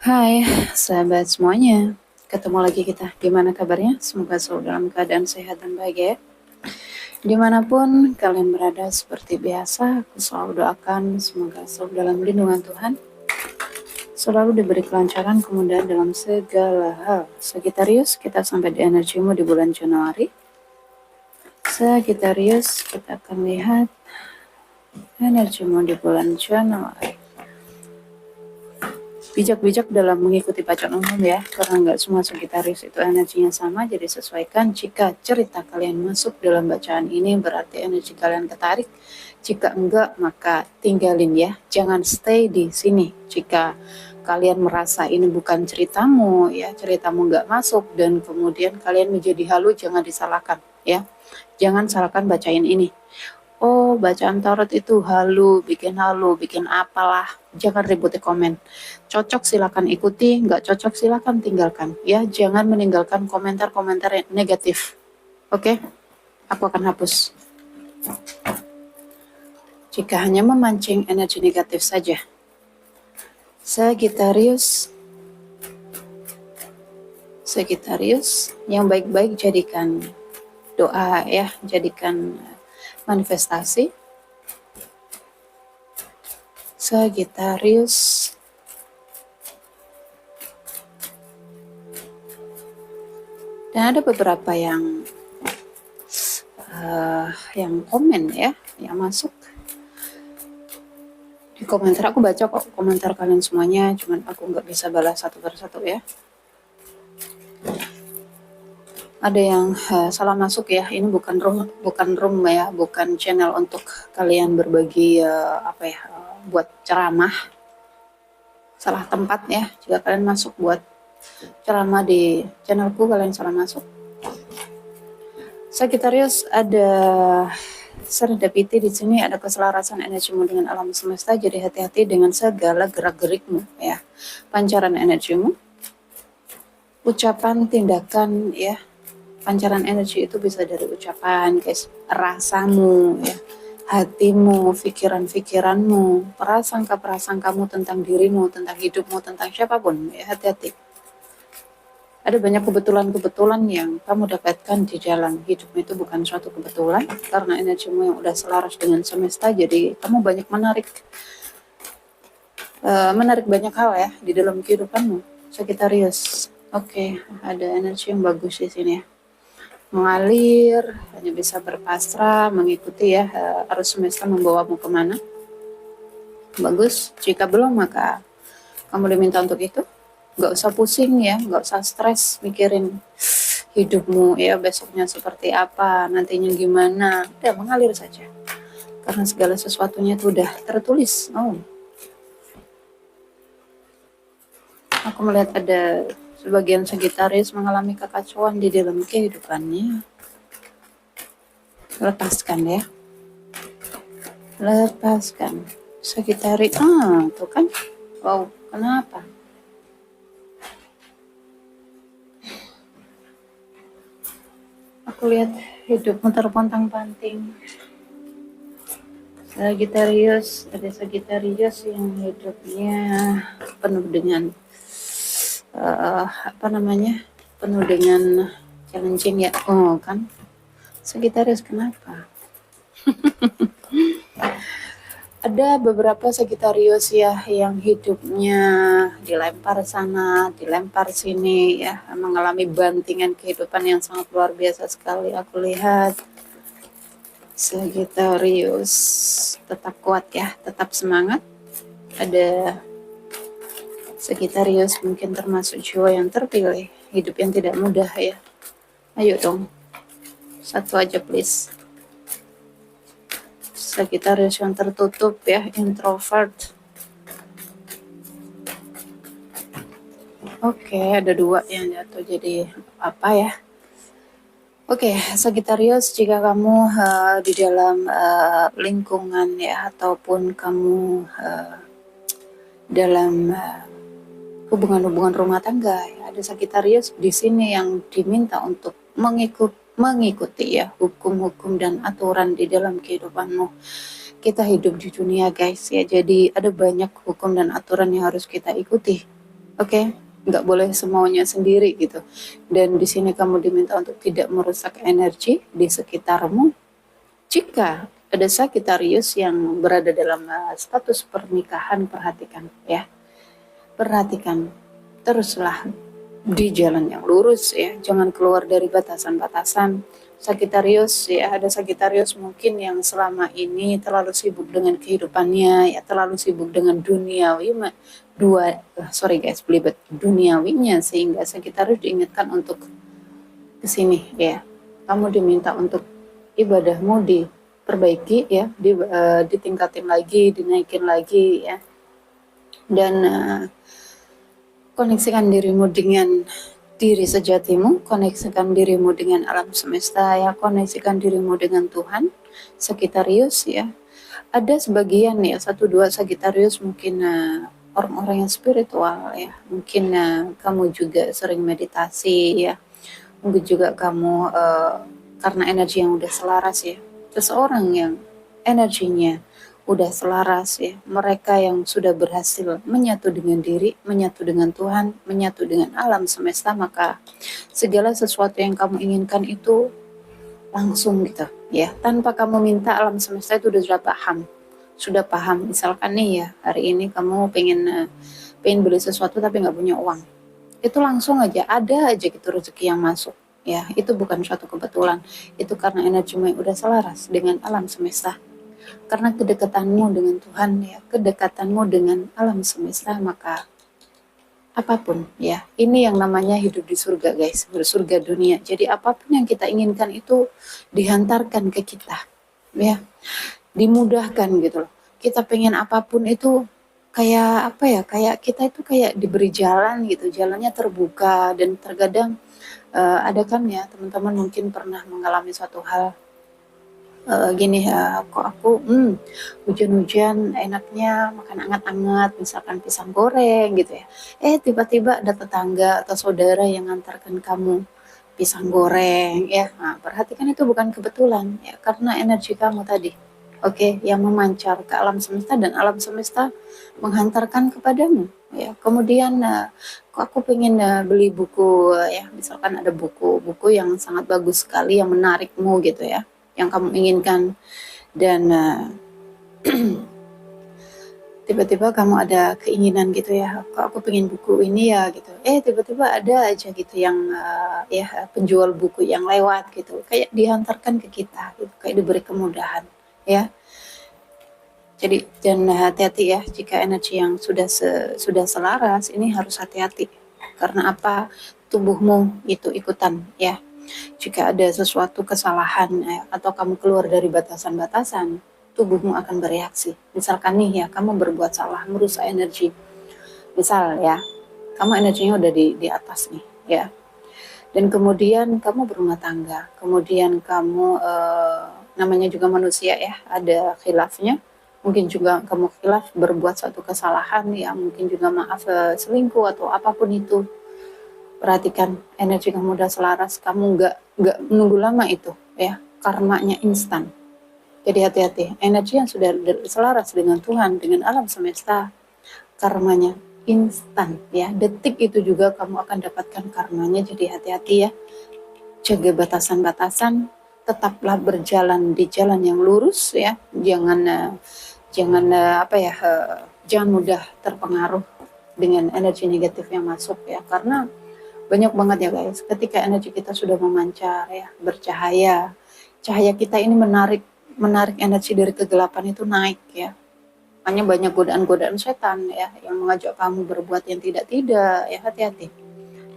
Hai sahabat semuanya, ketemu lagi kita. Gimana kabarnya? Semoga selalu dalam keadaan sehat dan bahagia ya. Dimanapun kalian berada, seperti biasa, aku selalu doakan semoga selalu dalam lindungan Tuhan, selalu diberi kelancaran, kemudahan dalam segala hal. Sagittarius, kita sampai di energimu di bulan Januari. Sagittarius, kita akan lihat energimu di bulan Januari. Bijak-bijak dalam mengikuti bacaan umum ya, karena nggak semua Sagittarius itu energinya sama, jadi sesuaikan. Jika cerita kalian masuk dalam bacaan ini berarti energi kalian ketarik, jika enggak maka tinggalin ya, jangan stay di sini. Jika kalian merasa ini bukan ceritamu ya, ceritamu nggak masuk dan kemudian kalian menjadi halu, jangan disalahkan ya, jangan salahkan bacain ini. Oh, bacaan tarot itu halu, bikin apalah. Jangan ribut di komen. Cocok silakan ikuti, nggak cocok silakan tinggalkan. Ya, jangan meninggalkan komentar-komentar negatif. Oke, aku akan hapus. Jika hanya memancing energi negatif saja. Sagittarius, yang baik-baik jadikan doa ya, jadikan manifestasi. Sagittarius, dan ada beberapa yang komen ya, yang masuk di komentar. Aku baca kok komentar kalian semuanya, cuman aku nggak bisa balas satu persatu ya. Ada yang salah masuk ya, ini bukan room ya, bukan channel untuk kalian berbagi buat ceramah. Salah tempat ya, jika kalian masuk buat ceramah di channelku, kalian salah masuk. Sagittarius, ada serendipity di sini, ada keselarasan energimu dengan alam semesta, jadi hati-hati dengan segala gerak-gerikmu ya, pancaran energimu, ucapan, tindakan ya. Pancaran energi itu bisa dari ucapan, guys, rasamu ya, hatimu, pikiran-pikiranmu, prasangka-prasangkamu tentang dirimu, tentang hidupmu, tentang siapapun ya, hati-hati. Ada banyak kebetulan-kebetulan yang kamu dapatkan di jalan hidupmu, itu bukan suatu kebetulan, karena energimu yang udah selaras dengan semesta, jadi kamu banyak menarik banyak hal ya di dalam kehidupanmu, Sagittarius. Oke, ada energi yang bagus di sini ya. Mengalir, hanya bisa berpasrah, mengikuti ya arus semesta membawamu kemana. Bagus. Jika belum maka kamu diminta untuk itu. Gak usah pusing ya, gak usah stres mikirin hidupmu ya, besoknya seperti apa, nantinya gimana. Udah mengalir saja, karena segala sesuatunya itu udah tertulis. Aku melihat ada sebagian Sagittarius mengalami kekacauan di dalam kehidupannya. Lepaskan ya. Lepaskan. Sagittarius. Tuh kan. Wow, kenapa? Aku lihat hidupmu terpontang-panting. Sagittarius, ada Sagittarius yang hidupnya penuh dengan penuh dengan challenging ya. Kan Sagittarius, kenapa? Ada beberapa Sagittarius ya yang hidupnya dilempar sana, dilempar sini ya, mengalami bantingan kehidupan yang sangat luar biasa sekali. Aku lihat Sagittarius tetap kuat ya, tetap semangat. Ada Sagittarius mungkin termasuk jiwa yang terpilih, hidup yang tidak mudah ya. Ayo dong, satu aja please. Sagittarius yang tertutup ya, introvert. Oke, ada dua yang jatuh, jadi apa ya? Oke, Sagittarius, jika kamu di dalam lingkungan ya, ataupun kamu dalam hubungan-hubungan rumah tangga ya, ada Sagittarius di sini yang diminta untuk mengikuti ya hukum-hukum dan aturan di dalam kehidupanmu. Kita hidup di dunia guys ya, jadi ada banyak hukum dan aturan yang harus kita ikuti. Oke, nggak boleh semaunya sendiri gitu. Dan di sini kamu diminta untuk tidak merusak energi di sekitarmu. Jika ada Sagittarius yang berada dalam status pernikahan, perhatikan ya. Perhatikan, teruslah di jalan yang lurus ya, jangan keluar dari batasan-batasan. Sagittarius ya, ada Sagittarius mungkin yang selama ini terlalu sibuk dengan kehidupannya ya, terlalu sibuk dengan duniawi sorry guys, belibet duniawinya, sehingga Sagittarius diingatkan untuk kesini ya. Kamu diminta untuk ibadahmu diperbaiki ya, ditingkatin lagi, dinaikin lagi ya, dan koneksikan dirimu dengan diri sejatimu, koneksikan dirimu dengan alam semesta ya, koneksikan dirimu dengan Tuhan. Sagittarius ya, ada sebagian ya, satu dua Sagittarius mungkin orang-orang yang spiritual ya, mungkin kamu juga sering meditasi ya, mungkin juga kamu karena energi yang udah selaras ya, seseorang yang energinya udah selaras ya, mereka yang sudah berhasil menyatu dengan diri, menyatu dengan Tuhan, menyatu dengan alam semesta, maka segala sesuatu yang kamu inginkan itu langsung gitu ya, tanpa kamu minta. Alam semesta itu sudah paham. Misalkan nih ya, hari ini kamu pengen beli sesuatu tapi nggak punya uang, itu langsung aja ada aja gitu rezeki yang masuk ya. Itu bukan suatu kebetulan, itu karena energimu yang udah selaras dengan alam semesta. Karena kedekatanmu dengan Tuhan ya, kedekatanmu dengan alam semesta, maka apapun ya, ini yang namanya hidup di surga guys, bersurga dunia. Jadi apapun yang kita inginkan itu dihantarkan ke kita ya, dimudahkan gitu loh. Kita pengen apapun itu kayak apa ya, kayak kita itu kayak diberi jalan gitu, jalannya terbuka. Dan terkadang ada kan ya teman-teman mungkin pernah mengalami suatu hal gini ya, kok aku hujan-hujan enaknya makan anget-anget, misalkan pisang goreng gitu ya. Tiba-tiba ada tetangga atau saudara yang ngantarkan kamu pisang goreng ya. Nah, perhatikan itu bukan kebetulan ya, karena energi kamu tadi. Oke, yang memancar ke alam semesta dan alam semesta menghantarkan kepadamu ya. Kemudian kok aku pengen beli buku ya, misalkan ada buku-buku yang sangat bagus sekali yang menarikmu gitu ya, yang kamu inginkan. Dan tiba-tiba kamu ada keinginan gitu ya, kok aku pengen buku ini ya gitu, tiba-tiba ada aja gitu yang ya penjual buku yang lewat gitu, kayak dihantarkan ke kita gitu, kayak diberi kemudahan ya. Jadi dan hati-hati ya, jika energi yang sudah selaras ini harus hati-hati. Karena apa? Tubuhmu itu ikutan ya. Jika ada sesuatu kesalahan atau kamu keluar dari batasan-batasan, tubuhmu akan bereaksi. Misalkan nih ya, kamu berbuat salah, merusak energi. Misal ya, kamu energinya udah di atas nih ya. Dan kemudian kamu berumah tangga, kemudian kamu namanya juga manusia ya, ada khilafnya. Mungkin juga kamu khilaf berbuat suatu kesalahan ya, mungkin juga maaf selingkuh atau apapun itu. Perhatikan energi kamu udah selaras, kamu nggak menunggu lama itu ya, karmanya instan. Jadi hati-hati, energi yang sudah selaras dengan Tuhan, dengan alam semesta, karmanya instan ya, detik itu juga kamu akan dapatkan karmanya. Jadi hati-hati ya, jaga batasan-batasan, tetaplah berjalan di jalan yang lurus ya, jangan mudah terpengaruh dengan energi negatif yang masuk ya, karena banyak banget ya guys, ketika energi kita sudah memancar ya, bercahaya, cahaya kita ini menarik energi dari kegelapan itu naik ya. Hanya banyak godaan-godaan setan ya, yang mengajak kamu berbuat yang tidak-tidak ya, hati-hati,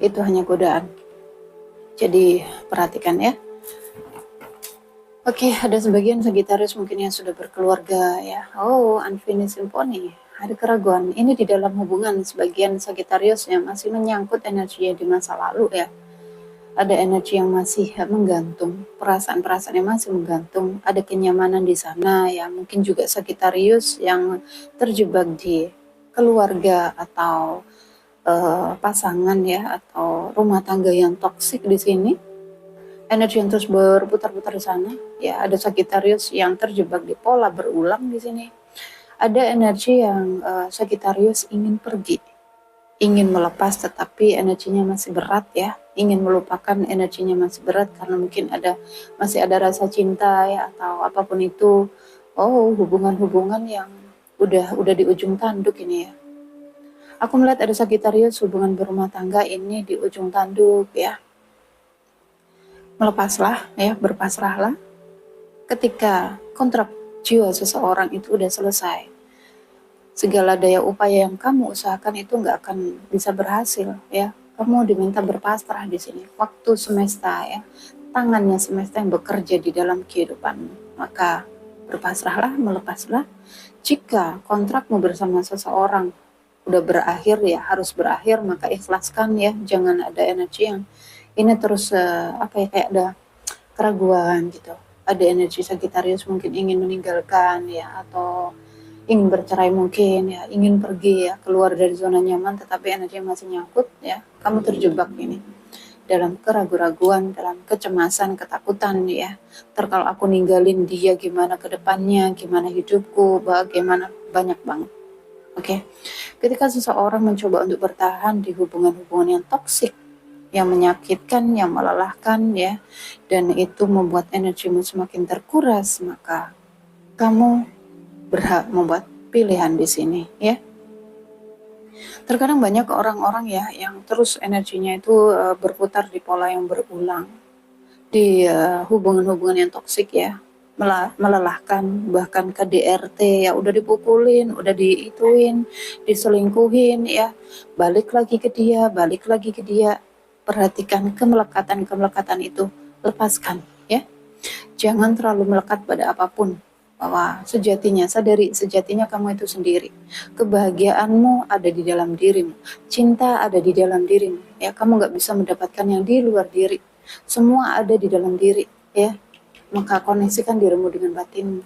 itu hanya godaan. Jadi perhatikan ya. Oke, ada sebagian Sagittarius mungkin yang sudah berkeluarga ya. Unfinished symphony. Ada keraguan. Ini di dalam hubungan sebagian Sagittarius yang masih menyangkut energinya di masa lalu ya. Ada energi yang masih menggantung, perasaan-perasaan yang masih menggantung. Ada kenyamanan di sana ya. Mungkin juga Sagittarius yang terjebak di keluarga atau pasangan ya, atau rumah tangga yang toksik di sini. Energi yang terus berputar-putar di sana ya. Ada Sagittarius yang terjebak di pola berulang di sini. Ada energi yang Sagittarius ingin pergi ingin melepas tetapi energinya masih berat ya, ingin melupakan energinya masih berat karena mungkin masih ada rasa cinta ya atau apapun itu. Oh, hubungan-hubungan yang udah di ujung tanduk ini ya. Aku melihat ada Sagittarius hubungan berumah tangga ini di ujung tanduk ya. Melepaslah ya, berpasrahlah. Ketika kontrak jiwa seseorang itu udah selesai, segala daya upaya yang kamu usahakan itu nggak akan bisa berhasil ya. Kamu diminta berpasrah di sini. Waktu semesta ya, tangannya semesta yang bekerja di dalam kehidupan. Maka berpasrahlah, melepaslah. Jika kontrakmu bersama seseorang udah berakhir ya, harus berakhir, maka ikhlaskan ya. Jangan ada energi yang ini terus apa ya, kayak ada keraguan gitu. Ada energi Sagittarius mungkin ingin meninggalkan ya, atau ingin bercerai mungkin ya, ingin pergi ya, keluar dari zona nyaman, tetapi energi masih nyangkut ya. Kamu terjebak ini dalam keraguan-raguan, dalam kecemasan, ketakutan ya. Kalau aku ninggalin dia gimana ke depannya, gimana hidupku, bagaimana, banyak banget. Oke. Ketika seseorang mencoba untuk bertahan di hubungan-hubungan yang toksik, yang menyakitkan, yang melelahkan ya, dan itu membuat energimu semakin terkuras, maka kamu berhak membuat pilihan di sini ya. Terkadang banyak orang-orang ya yang terus energinya itu berputar di pola yang berulang di hubungan-hubungan yang toksik ya, melelahkan, bahkan KDRT ya, udah dipukulin, udah diituin, diselingkuhin ya, balik lagi ke dia, balik lagi ke dia. Perhatikan kemelekatan-kemelekatan itu, lepaskan ya. Jangan terlalu melekat pada apapun, bahwa sadari sejatinya kamu itu sendiri. Kebahagiaanmu ada di dalam dirimu, cinta ada di dalam dirimu ya. Kamu nggak bisa mendapatkan yang di luar diri, semua ada di dalam diri ya. Maka koneksikan dirimu dengan batinmu,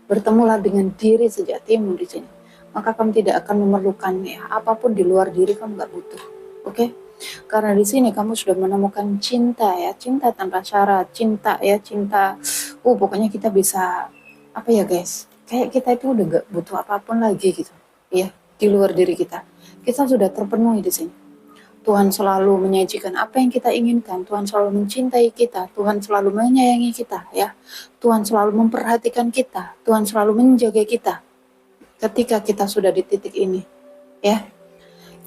bertemulah dengan diri sejatimu di sini, maka kamu tidak akan memerlukan ya apapun di luar diri, kamu nggak butuh. Oke. Karena di sini kamu sudah menemukan cinta ya, cinta tanpa syarat, cinta ya, cinta. Pokoknya kita bisa apa ya guys? Kayak kita itu udah gak butuh apapun lagi gitu, ya di luar diri kita. Kita sudah terpenuhi di sini. Tuhan selalu menyajikan apa yang kita inginkan. Tuhan selalu mencintai kita. Tuhan selalu menyayangi kita ya. Tuhan selalu memperhatikan kita. Tuhan selalu menjaga kita. Ketika kita sudah di titik ini, ya.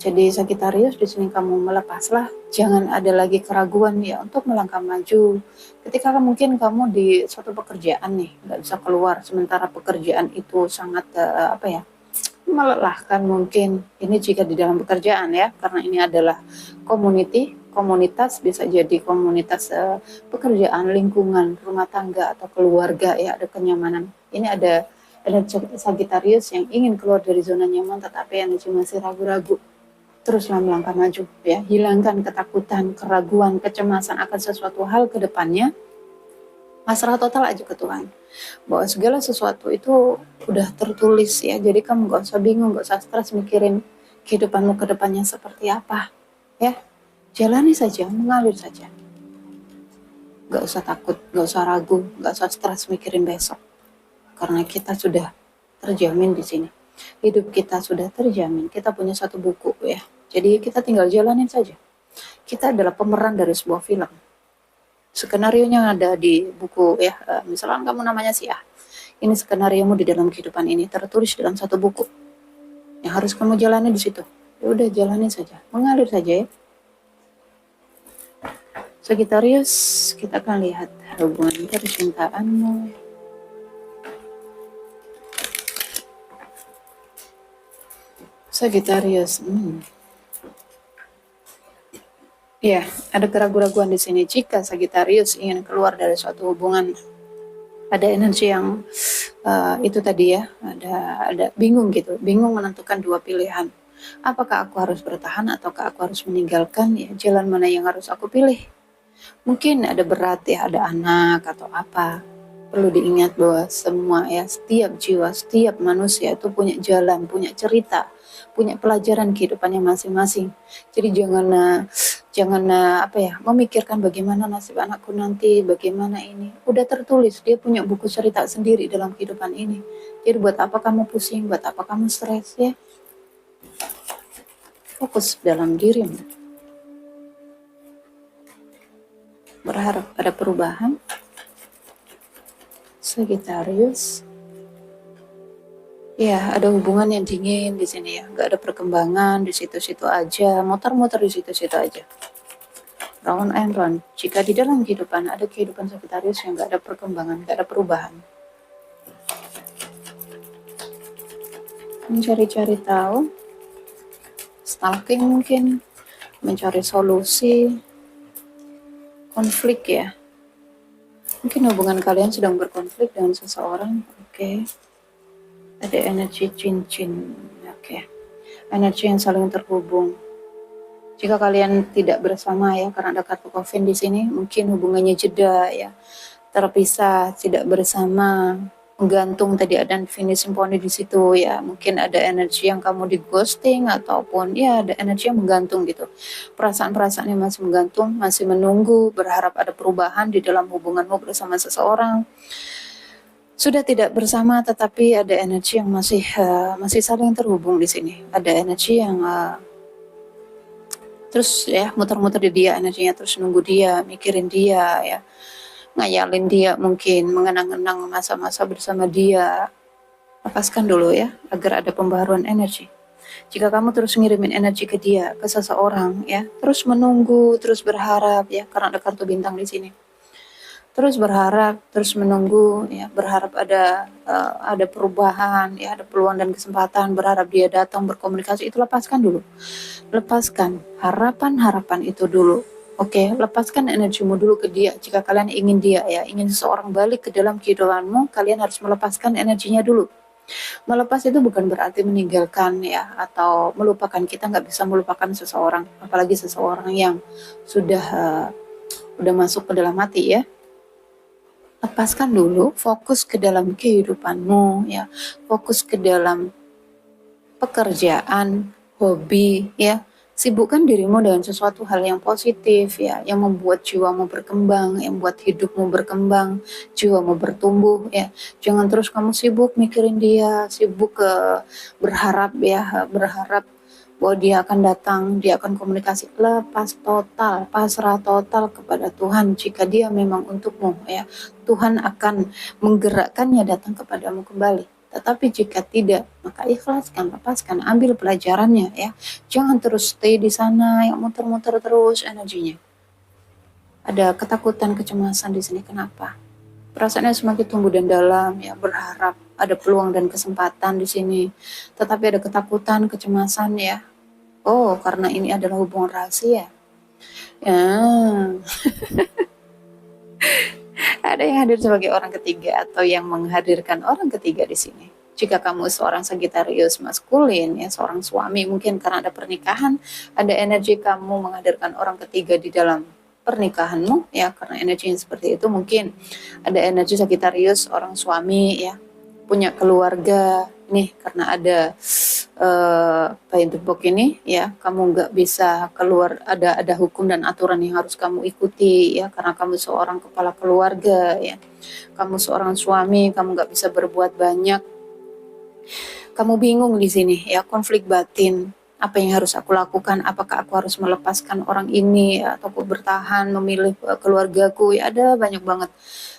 Jadi Sagittarius di sini kamu melepaslah, jangan ada lagi keraguan ya untuk melangkah maju. Ketika mungkin kamu di suatu pekerjaan nih, nggak bisa keluar, sementara pekerjaan itu sangat apa ya, melelahkan mungkin. Ini jika di dalam pekerjaan ya, karena ini adalah komunitas, bisa jadi komunitas pekerjaan, lingkungan, rumah tangga atau keluarga ya, ada kenyamanan. Ini ada Sagittarius yang ingin keluar dari zona nyaman tetapi energi masih ragu-ragu. Teruslah melangkah maju ya, hilangkan ketakutan, keraguan, kecemasan akan sesuatu hal ke depannya. Pasrah total aja ke Tuhan, bahwa segala sesuatu itu udah tertulis ya. Jadi kamu gak usah bingung, gak usah stres mikirin kehidupanmu ke depannya seperti apa ya. Jalani saja, mengalir saja, gak usah takut, gak usah ragu, gak usah stres mikirin besok, karena kita sudah terjamin di sini. Hidup kita sudah terjamin, kita punya satu buku ya, jadi kita tinggal jalanin saja. Kita adalah pemeran dari sebuah film, skenario nya ada di buku ya. Misalkan kamu namanya si A, ini skenariomu di dalam kehidupan ini tertulis dalam satu buku yang harus kamu jalani di situ. Ya udah, jalani saja, mengalir saja ya. Sagittarius, kita akan lihat hubungan percintaanmu. Sagittarius, ya, ada keraguan-raguan di sini. Jika Sagittarius ingin keluar dari suatu hubungan, ada energi yang itu tadi ya, ada bingung gitu, bingung menentukan dua pilihan. Apakah aku harus bertahan ataukah aku harus meninggalkan ya? Jalan mana yang harus aku pilih? Mungkin ada berat ya, ada anak atau apa. Perlu diingat bahwa semua ya, setiap jiwa, setiap manusia itu punya jalan, punya cerita, punya pelajaran kehidupannya masing-masing. Jadi jangan apa ya, memikirkan bagaimana nasib anakku nanti, bagaimana ini. Udah tertulis, dia punya buku cerita sendiri dalam kehidupan ini. Jadi buat apa kamu pusing, buat apa kamu stres ya? Fokus dalam dirimu. Berharap ada perubahan. Sagittarius. Ya, ada hubungan yang dingin di sini ya. Nggak ada perkembangan, di situ-situ aja, muter-muter di situ-situ aja. Round and round. Jika di dalam kehidupan ada kehidupan Sagittarius yang nggak ada perkembangan, nggak ada perubahan. Mencari-cari tahu, stalking mungkin, mencari solusi, konflik ya. Mungkin hubungan kalian sedang berkonflik dengan seseorang, oke. Ada energi cincin, oke. Energi yang saling terhubung. Jika kalian tidak bersama ya, karena ada kartu coffin di sini, mungkin hubungannya jeda ya, terpisah, tidak bersama, menggantung. Tadi ada finishing point di situ ya. Mungkin ada energi yang kamu di ghosting ataupun ya ada energi yang menggantung gitu. Perasaan-perasaan yang masih menggantung, masih menunggu, berharap ada perubahan di dalam hubunganmu bersama seseorang. Sudah tidak bersama, tetapi ada energi yang masih saling terhubung di sini. Ada energi yang terus ya muter-muter di dia, energinya terus nunggu dia, mikirin dia ya, ngayalin dia, mungkin mengenang-enang masa-masa bersama dia. Lepaskan dulu ya, agar ada pembaharuan energi. Jika kamu terus ngirimin energi ke dia, ke seseorang ya, terus menunggu, terus berharap ya, karena ada kartu bintang di sini. Terus berharap, terus menunggu ya, berharap ada perubahan ya, ada peluang dan kesempatan, berharap dia datang berkomunikasi, itu lepaskan dulu. Lepaskan harapan-harapan itu dulu. Oke, lepaskan energimu dulu ke dia. Jika kalian ingin dia ya, ingin seseorang balik ke dalam kehidupanmu, kalian harus melepaskan energinya dulu. Melepas itu bukan berarti meninggalkan ya, atau melupakan. Kita nggak bisa melupakan seseorang, apalagi seseorang yang udah masuk ke dalam hati ya. Lepaskan dulu, fokus ke dalam kehidupanmu ya, fokus ke dalam pekerjaan, hobi ya. Sibukkan dirimu dengan sesuatu hal yang positif ya, yang membuat jiwamu berkembang, yang membuat hidupmu berkembang, jiwamu bertumbuh ya. Jangan terus kamu sibuk mikirin dia, sibuk berharap ya, berharap bahwa dia akan datang, dia akan komunikasi. Lepas total, pasrah total kepada Tuhan. Jika dia memang untukmu ya, Tuhan akan menggerakkannya datang kepadamu kembali. Tetapi jika tidak, maka ikhlaskan, lepaskan, ambil pelajarannya ya. Jangan terus stay di sana yang muter-muter terus energinya. Ada ketakutan, kecemasan di sini. Kenapa? Perasaannya semakin tumbuh dan dalam ya, berharap ada peluang dan kesempatan di sini. Tetapi ada ketakutan, kecemasan ya. Oh, karena ini adalah hubungan rahasia. Ya. Ada yang hadir sebagai orang ketiga atau yang menghadirkan orang ketiga di sini. Jika kamu seorang Sagittarius maskulin, ya seorang suami, mungkin karena ada pernikahan, ada energi kamu menghadirkan orang ketiga di dalam pernikahanmu, ya karena energi yang seperti itu. Mungkin ada energi Sagittarius orang suami, ya punya keluarga nih, karena ada by the book ini ya, kamu nggak bisa keluar, ada hukum dan aturan yang harus kamu ikuti ya, karena kamu seorang kepala keluarga ya, kamu seorang suami, kamu nggak bisa berbuat banyak, kamu bingung di sini ya, konflik batin. Apa yang harus aku lakukan? Apakah aku harus melepaskan orang ini ya, atau aku bertahan memilih keluargaku ya, ada banyak banget.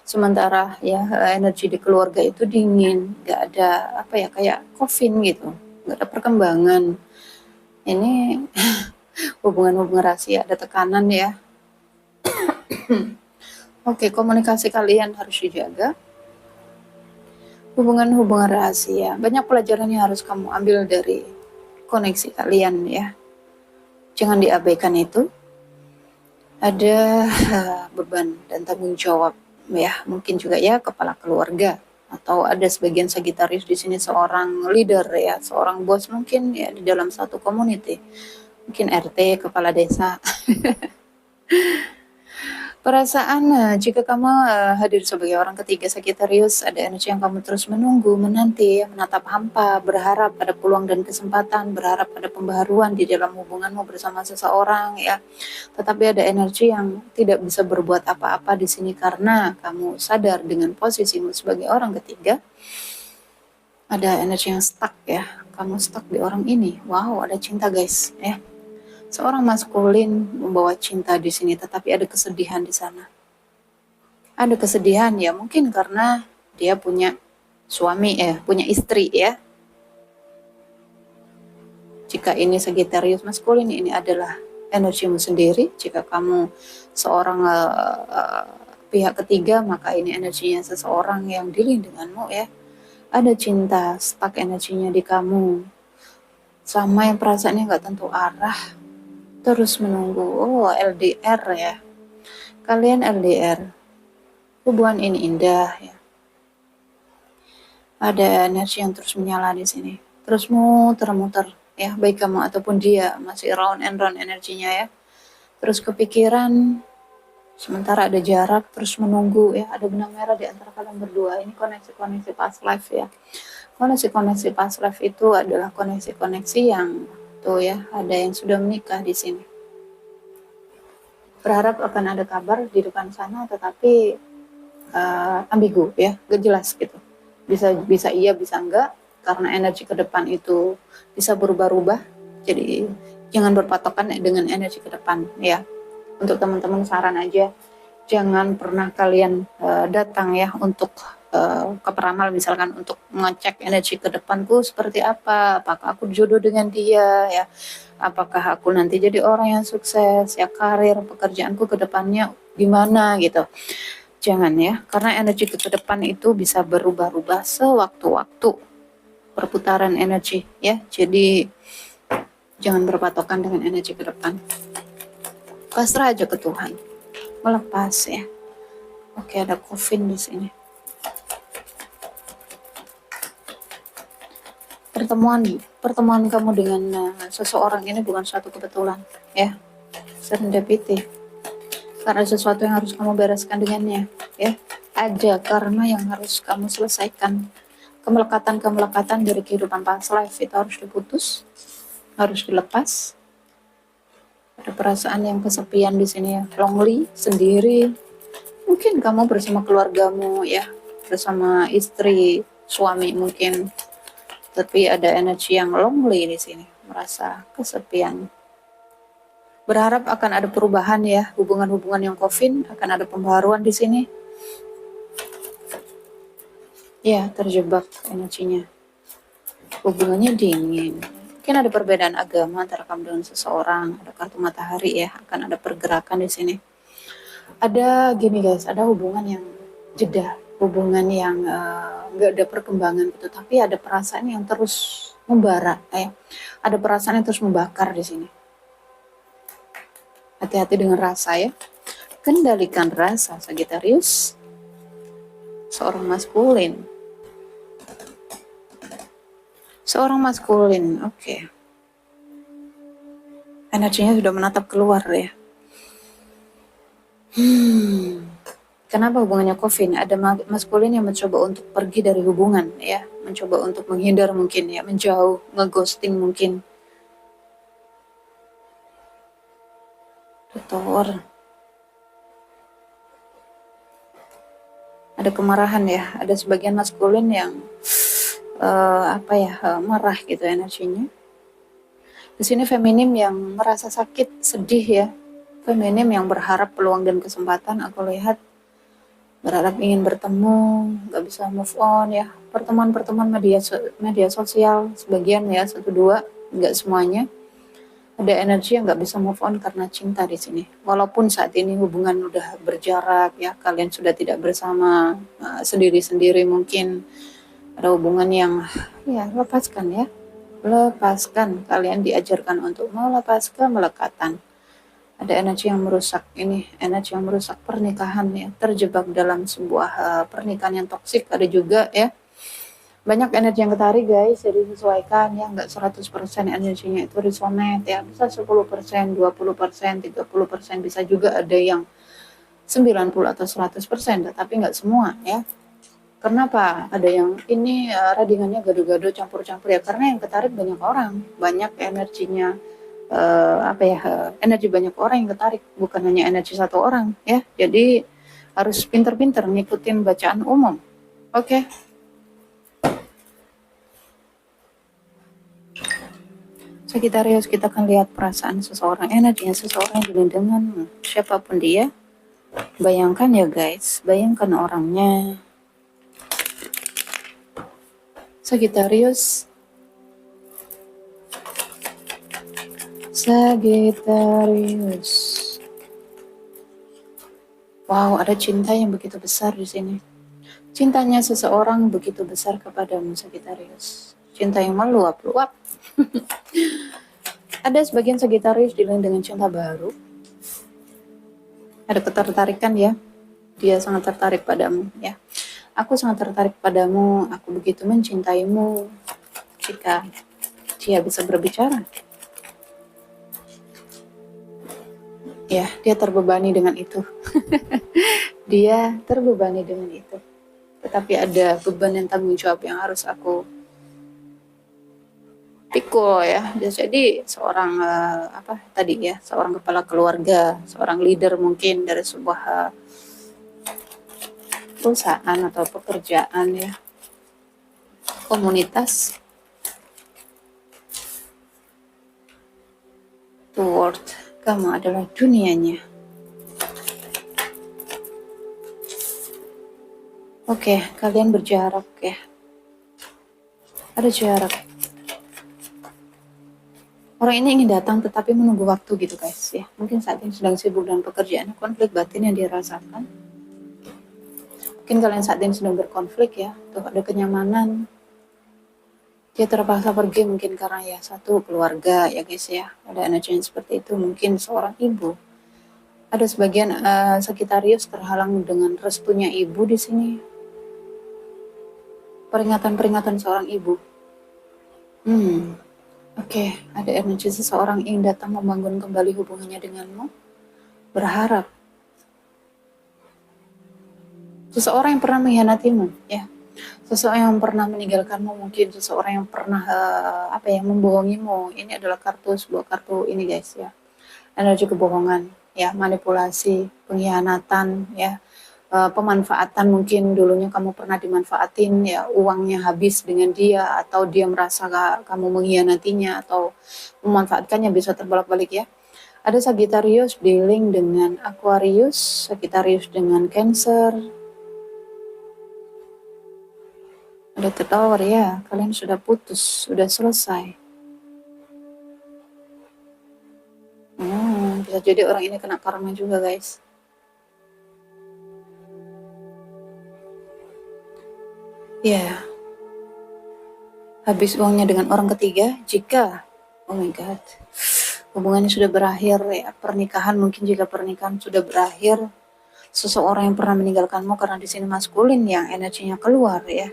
Sementara ya energi di keluarga itu dingin, nggak ada apa ya, kayak coffin gitu, nggak ada perkembangan. Ini hubungan-hubungan rahasia, ada tekanan ya. Oke, komunikasi kalian harus dijaga. Hubungan-hubungan rahasia, banyak pelajaran yang harus kamu ambil dari koneksi kalian ya. Jangan diabaikan itu. Ada beban dan tanggung jawab ya, mungkin juga ya kepala keluarga, atau ada sebagian Sagittarius di sini seorang leader ya, seorang bos mungkin ya di dalam satu community, mungkin RT, kepala desa. Perasaan jika kamu hadir sebagai orang ketiga Sagittarius, ada energi yang kamu terus menunggu, menanti, menatap hampa, berharap ada peluang dan kesempatan, berharap ada pembaharuan di dalam hubunganmu bersama seseorang ya. Tetapi ada energi yang tidak bisa berbuat apa-apa di sini karena kamu sadar dengan posisimu sebagai orang ketiga. Ada energi yang stuck ya, kamu stuck di orang ini. Wow, ada cinta guys ya. Seorang maskulin membawa cinta di sini, tetapi ada kesedihan di sana. Ada kesedihan ya, mungkin karena dia punya suami punya istri ya. Jika ini Sagittarius maskulin, ini adalah energimu sendiri. Jika kamu seorang pihak ketiga, maka ini energinya seseorang yang dealing denganmu ya. Ada cinta, stuck energinya di kamu. Sama yang perasaannya nggak tentu arah, terus menunggu. Oh, LDR ya. Kalian LDR. Hubungan ini indah ya. Ada energi yang terus menyala di sini. Terus muter-muter ya, baik kamu ataupun dia masih round and round energinya ya. Terus kepikiran, sementara ada jarak, terus menunggu ya, ada benang merah di antara kalian berdua. Ini koneksi-koneksi past life ya. Koneksi-koneksi past life itu adalah koneksi-koneksi yang tuh ya, ada yang sudah menikah di sini. Berharap akan ada kabar di depan sana, tetapi ambigu ya, gak jelas gitu. Bisa iya, bisa enggak, karena energi ke depan itu bisa berubah-ubah. Jadi jangan berpatokan dengan energi ke depan ya. Untuk teman-teman saran aja, jangan pernah kalian datang ya untuk ke peramal misalkan untuk mengecek energi ke depanku seperti apa, apakah aku jodoh dengan dia ya, apakah aku nanti jadi orang yang sukses ya, karir pekerjaanku ke depannya gimana gitu. Jangan ya, karena energi ke depan itu bisa berubah-ubah sewaktu-waktu perputaran energi ya. Jadi jangan berpatokan dengan energi ke depan. Pasrah aja ke Tuhan. Melepas ya. Oke, ada coffin di sini. Pertemuan kamu dengan seseorang ini bukan suatu kebetulan ya. Serendipity. Karena sesuatu yang harus kamu bereskan dengannya ya. Ada karma yang harus kamu selesaikan. Kemelekatan dari kehidupan past life itu harus diputus, harus dilepas. Ada perasaan yang kesepian di sini ya, lonely, sendiri. Mungkin kamu bersama keluargamu ya, bersama istri, suami mungkin. Tapi ada energi yang lonely di sini, merasa kesepian. Berharap akan ada perubahan ya, hubungan-hubungan yang coffin, akan ada pembaharuan di sini. Ya, terjebak energinya. Hubungannya dingin. Mungkin ada perbedaan agama antara kamu dengan seseorang. Ada kartu matahari ya, akan ada pergerakan di sini. Ada gini guys, ada hubungan yang jeda, hubungan yang nggak ada perkembangan gitu, tapi ada perasaan yang terus membara ya. Ada perasaan yang terus membakar di sini. Hati-hati dengan rasa ya. Kendalikan rasa Sagittarius. Seorang maskulin. Seorang maskulin, oke. Energinya sudah menatap keluar ya. Kenapa hubungannya coffin? Ada maskulin yang mencoba untuk pergi dari hubungan ya, mencoba untuk menghindar mungkin ya, menjauh, ngeghosting mungkin. Tower. Ada kemarahan ya, ada sebagian maskulin yang marah gitu energinya. Di sini feminim yang merasa sakit, sedih ya. Feminim yang berharap peluang dan kesempatan, aku lihat berharap ingin bertemu, nggak bisa move on ya. Pertemuan-pertemuan media sosial sebagian ya, 1-2, nggak semuanya. Ada energi yang nggak bisa move on karena cinta di sini. Walaupun saat ini hubungan udah berjarak ya, kalian sudah tidak bersama, sendiri-sendiri mungkin. Ada hubungan yang ya lepaskan ya, lepaskan. Kalian diajarkan untuk melepaskan melekatan. Ada energi yang merusak ini, energi yang merusak pernikahan ya, terjebak dalam sebuah pernikahan yang toksik. Ada juga ya, banyak energi yang ketarik guys, jadi sesuaikan ya, nggak 100% energinya itu resonate ya, bisa 10%, 20%, 30%, bisa juga ada yang 90 atau 100%, tetapi nggak semua ya. Kenapa? Ada yang ini radingannya gado-gado, campur-campur ya, karena yang ketarik banyak orang, banyak energinya, energi banyak orang yang ketarik, bukan hanya energi satu orang ya. Jadi harus pinter-pinter ngikutin bacaan umum. Oke. Sagittarius, kita akan lihat perasaan seseorang, energinya seseorang dengan siapapun dia. Bayangkan ya guys, bayangkan orangnya. Sagittarius. Sagittarius. Wow, ada cinta yang begitu besar di sini. Cintanya seseorang begitu besar kepadamu, Sagittarius. Cinta yang meluap-luap. Ada sebagian Sagittarius dilihat dengan cinta baru. Ada ketertarikan ya. Dia sangat tertarik padamu ya. Aku sangat tertarik padamu, aku begitu mencintaimu. Jika dia bisa berbicara. Ya, dia terbebani dengan itu. Dia terbebani dengan itu. Tetapi ada beban dan tanggung jawab yang harus aku pikul ya. Jadi seorang seorang kepala keluarga, seorang leader mungkin dari sebuah perusahaan atau pekerjaan ya, komunitas. The world, kamu adalah dunianya. Oke, kalian berjarak ya. Ada jarak. Orang ini ingin datang tetapi menunggu waktu gitu guys ya. Mungkin saat ini sedang sibuk dengan pekerjaan, konflik batin yang dirasakan. Mungkin kalian saat ini sedang berkonflik ya. Tuh ada kenyamanan. Dia terpaksa pergi mungkin karena ya satu keluarga ya guys ya. Ada energi seperti itu, mungkin seorang ibu. Ada sebagian Sagittarius terhalang dengan restunya ibu di sini. Peringatan-peringatan seorang ibu. Oke, ada energi seseorang ingin datang membangun kembali hubungannya denganmu. Berharap. Seseorang yang pernah mengkhianatimu, ya. Seseorang yang pernah meninggalkanmu, mungkin seseorang yang pernah membohongimu. Ini adalah sebuah kartu ini guys ya. Energi kebohongan, ya, manipulasi, pengkhianatan, ya. Pemanfaatan, mungkin dulunya kamu pernah dimanfaatin ya, uangnya habis dengan dia, atau dia merasa kamu mengkhianatinya atau memanfaatkannya, bisa terbalik-balik ya. Ada Sagittarius dealing dengan Aquarius, Sagittarius dengan Cancer. Ada The Tower ya, kalian sudah putus, sudah selesai. Bisa jadi orang ini kena karma juga guys. Ya, habis uangnya dengan orang ketiga. Jika, oh my god, hubungannya sudah berakhir ya, pernikahan mungkin, jika pernikahan sudah berakhir, seseorang yang pernah meninggalkanmu, karena di sini maskulin yang energinya keluar ya.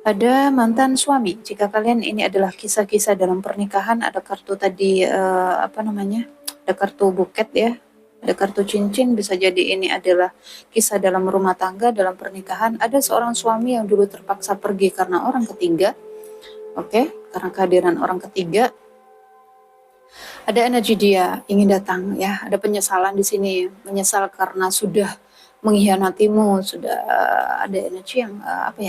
Ada mantan suami. Jika kalian ini adalah kisah-kisah dalam pernikahan, ada kartu tadi ada kartu buket ya. Ada kartu cincin, bisa jadi ini adalah kisah dalam rumah tangga, dalam pernikahan. Ada seorang suami yang dulu terpaksa pergi karena orang ketiga. Oke, karena kehadiran orang ketiga. Ada energi dia ingin datang ya, ada penyesalan di sini, menyesal karena sudah mengkhianatimu, sudah ada energi yang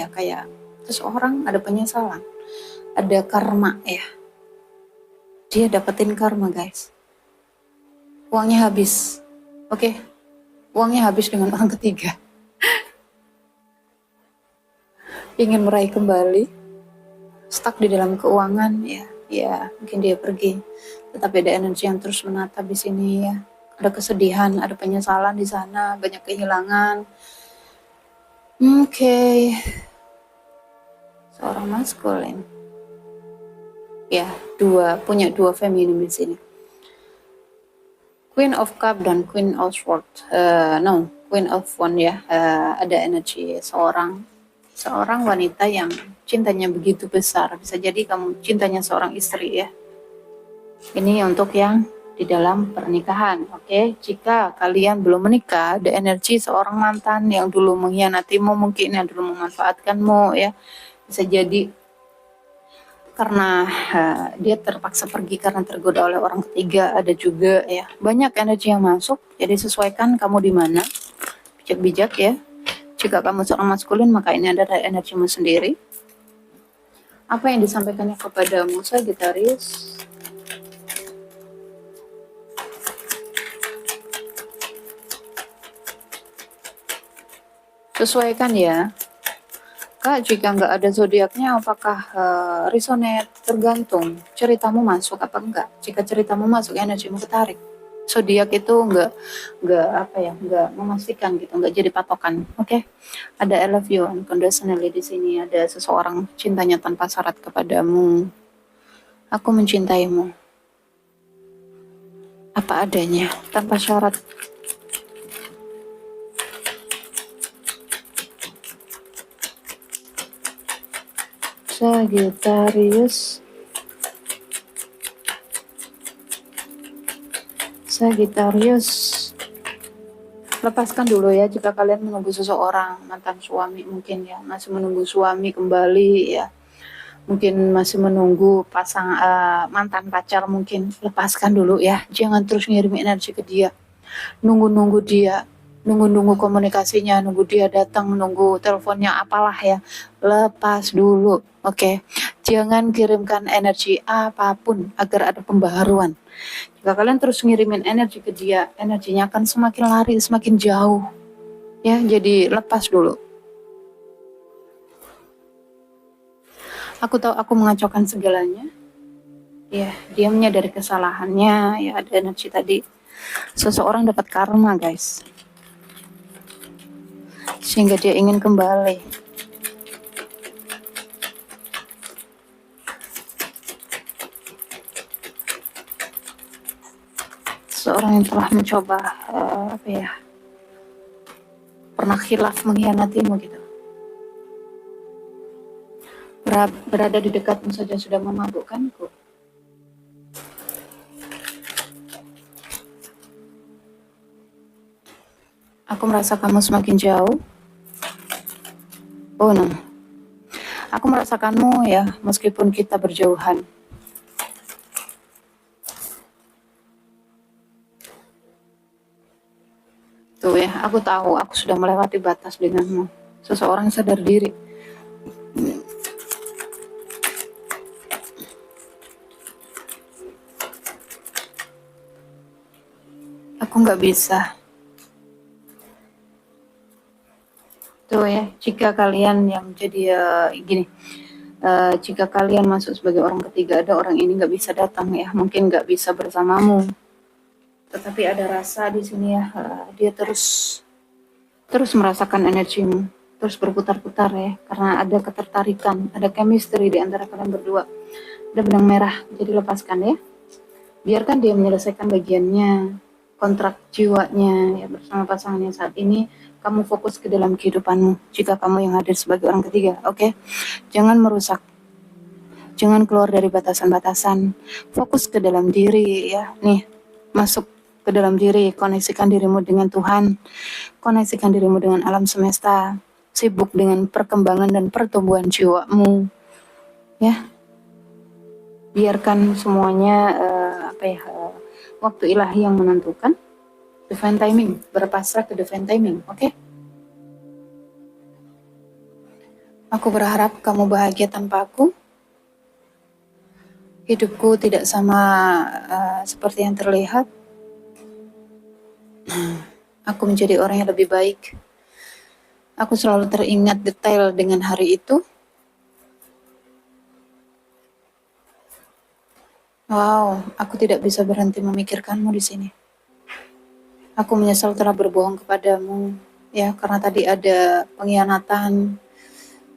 kayak seseorang ada penyesalan, ada karma ya. Dia dapetin karma guys. Uangnya habis. Oke. Uangnya habis dengan orang ketiga. Ingin meraih kembali. Stuck di dalam keuangan ya. Ya, mungkin dia pergi. Tetapi ada energi yang terus menatap di sini ya. Ada kesedihan, ada penyesalan di sana, banyak kehilangan. Oke. Seorang maskulin. Ya, punya dua feminim di sini. Queen of Cup dan Queen of Swords. Queen of Wand ya. Ada energi seorang wanita yang cintanya begitu besar. Bisa jadi kamu cintanya seorang istri ya. Ini untuk yang di dalam pernikahan. Oke, jika kalian belum menikah, ada energi seorang mantan yang dulu mengkhianatimu, mungkin yang dulu memanfaatkanmu ya. Bisa jadi karena dia terpaksa pergi karena tergoda oleh orang ketiga. Ada juga ya, banyak energi yang masuk. Jadi sesuaikan kamu di mana, bijak-bijak ya. Jika kamu seorang maskulin, maka ini adalah energimu sendiri. Apa yang disampaikannya kepadamu Sagittarius? Sesuaikan ya. Kak, jika nggak ada zodiaknya, apakah resonate? Tergantung ceritamu masuk apa enggak. Jika ceritamu masuk, energimu ketarik. Zodiak itu nggak apa ya, nggak memastikan gitu, nggak jadi patokan. Oke, ada I love you unconditionally di sini. Ada seseorang cintanya tanpa syarat kepadamu. Aku mencintaimu apa adanya, tanpa syarat. Sagittarius, Sagittarius, lepaskan dulu ya jika kalian menunggu seseorang, mantan suami mungkin ya, masih menunggu suami kembali ya, mungkin masih menunggu mantan pacar mungkin, lepaskan dulu ya, jangan terus ngirim energi ke dia, nunggu-nunggu dia, nunggu-nunggu komunikasinya, nunggu dia datang, nunggu teleponnya apalah ya, lepas dulu, oke? Jangan kirimkan energi apapun agar ada pembaharuan. Jika kalian terus ngirimin energi ke dia, energinya akan semakin lari, semakin jauh. Ya, jadi lepas dulu. Aku tahu aku mengacaukan segalanya. Ya, dia menyadari kesalahannya, ya ada energi tadi. Seseorang dapat karma, guys. Sehingga dia ingin kembali. Seorang yang telah mencoba pernah khilaf mengkhianatimu gitu, berada di dekatmu saja sudah memabukkanku. Aku merasa kamu semakin jauh. Oh no, aku merasakanmu ya meskipun kita berjauhan. Tuh ya, aku tahu aku sudah melewati batas denganmu. Seseorang sadar diri. Aku nggak bisa. Tuh ya, jika kalian yang jadi gini, jika kalian masuk sebagai orang ketiga, ada orang ini nggak bisa datang ya, mungkin nggak bisa bersamamu. Tetapi ada rasa di sini ya, dia terus merasakan energimu, terus berputar-putar ya, karena ada ketertarikan, ada chemistry di antara kalian berdua. Ada benang merah, jadi lepaskan ya. Biarkan dia menyelesaikan bagiannya, kontrak jiwanya ya bersama pasangannya saat ini. Kamu fokus ke dalam kehidupanmu, jika kamu yang hadir sebagai orang ketiga, oke? Jangan merusak, jangan keluar dari batasan-batasan, fokus ke dalam diri ya, nih, masuk ke dalam diri, koneksikan dirimu dengan Tuhan, koneksikan dirimu dengan alam semesta, sibuk dengan perkembangan dan pertumbuhan jiwamu, ya. Biarkan semuanya waktu ilahi yang menentukan, divine timing, berpasrah ke divine timing, oke? Aku berharap kamu bahagia tanpa aku. Hidupku tidak sama seperti yang terlihat. Aku menjadi orang yang lebih baik. Aku selalu teringat detail dengan hari itu. Wow, aku tidak bisa berhenti memikirkanmu di sini. Aku menyesal telah berbohong kepadamu, ya, karena tadi ada pengkhianatan.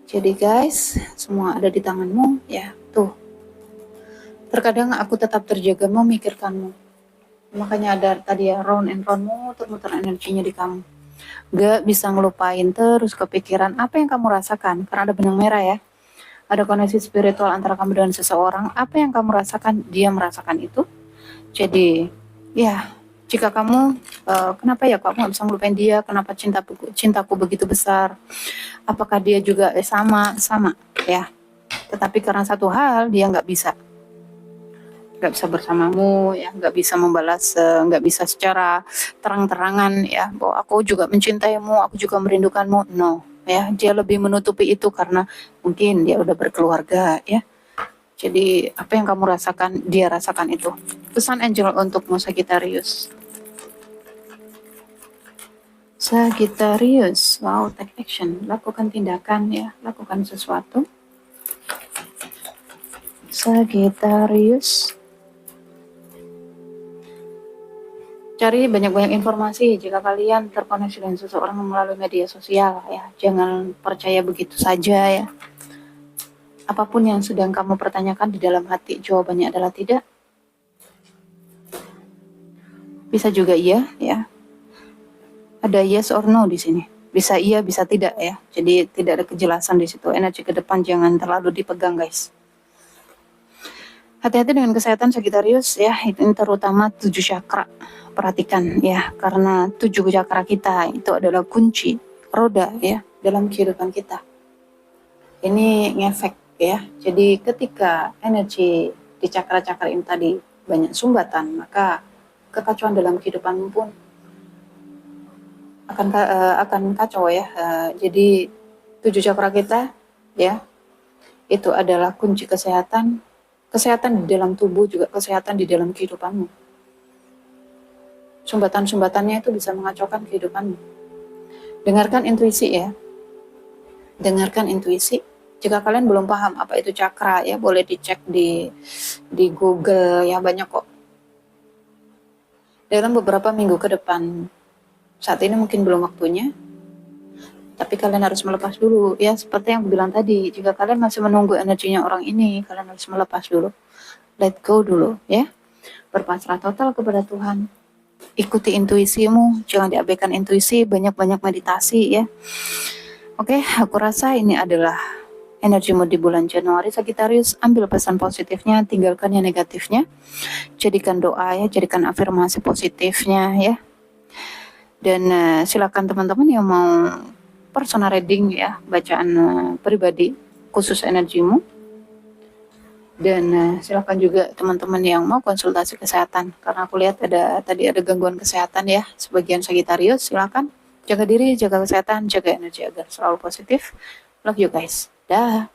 Jadi guys, semua ada di tanganmu, ya, tuh. Terkadang aku tetap terjaga memikirkanmu. Makanya ada tadi ya, round and round, muter-muter energinya di kamu. Gak bisa ngelupain, terus kepikiran apa yang kamu rasakan, karena ada benang merah ya. Ada koneksi spiritual antara kamu dan seseorang, apa yang kamu rasakan, dia merasakan itu. Jadi, ya, jika kamu, kenapa ya kamu gak bisa ngelupain dia, kenapa cintaku begitu besar, apakah dia juga sama ya. Tetapi karena satu hal, dia nggak bisa bersamamu ya, nggak bisa membalas, nggak bisa secara terang-terangan ya bahwa aku juga mencintaimu, aku juga merindukanmu, no ya, dia lebih menutupi itu karena mungkin dia udah berkeluarga ya. Jadi apa yang kamu rasakan, dia rasakan itu. Pesan angel untukmu Sagittarius, Sagittarius, wow, take action, lakukan tindakan ya, lakukan sesuatu. Sagittarius, cari banyak-banyak informasi jika kalian terkoneksi dengan seseorang melalui media sosial ya, jangan percaya begitu saja ya. Apapun yang sedang kamu pertanyakan di dalam hati, jawabannya adalah tidak. Bisa juga iya ya. Ada yes or no di sini. Bisa iya, bisa tidak ya. Jadi tidak ada kejelasan di situ. Energi ke depan jangan terlalu dipegang, guys. Hati-hati dengan kesehatan Sagittarius ya. Ini terutama 7 chakra. Perhatikan ya, karena 7 chakra kita itu adalah kunci roda ya dalam kehidupan kita. Ini ngefek ya. Jadi ketika energi di cakra-cakra ini tadi banyak sumbatan, maka kekacauan dalam kehidupan pun akan kacau ya. Jadi 7 chakra kita ya itu adalah kunci kesehatan di dalam tubuh, juga kesehatan di dalam kehidupanmu. Sumbatan-sumbatannya itu bisa mengacaukan kehidupanmu. Dengarkan intuisi ya, dengarkan intuisi. Jika kalian belum paham apa itu cakra ya, boleh dicek di Google ya, banyak kok. Dalam beberapa minggu ke depan, saat ini mungkin belum waktunya, tapi kalian harus melepas dulu ya, seperti yang aku bilang tadi. Jika kalian masih menunggu energinya orang ini, kalian harus melepas dulu, let go dulu ya, berpasrah total kepada Tuhan. Ikuti intuisimu, jangan diabaikan intuisi, banyak-banyak meditasi ya. Oke, aku rasa ini adalah energimu di bulan Januari Sagittarius. Ambil pesan positifnya, tinggalkan yang negatifnya, jadikan doa ya, jadikan afirmasi positifnya ya. Dan silakan teman-teman yang mau personal reading ya, bacaan pribadi khusus energimu. Dan silakan juga teman-teman yang mau konsultasi kesehatan, karena aku lihat tadi ada gangguan kesehatan ya sebagian Sagittarius. Silakan jaga diri, jaga kesehatan, jaga energi agar selalu positif. Love you guys. Dah.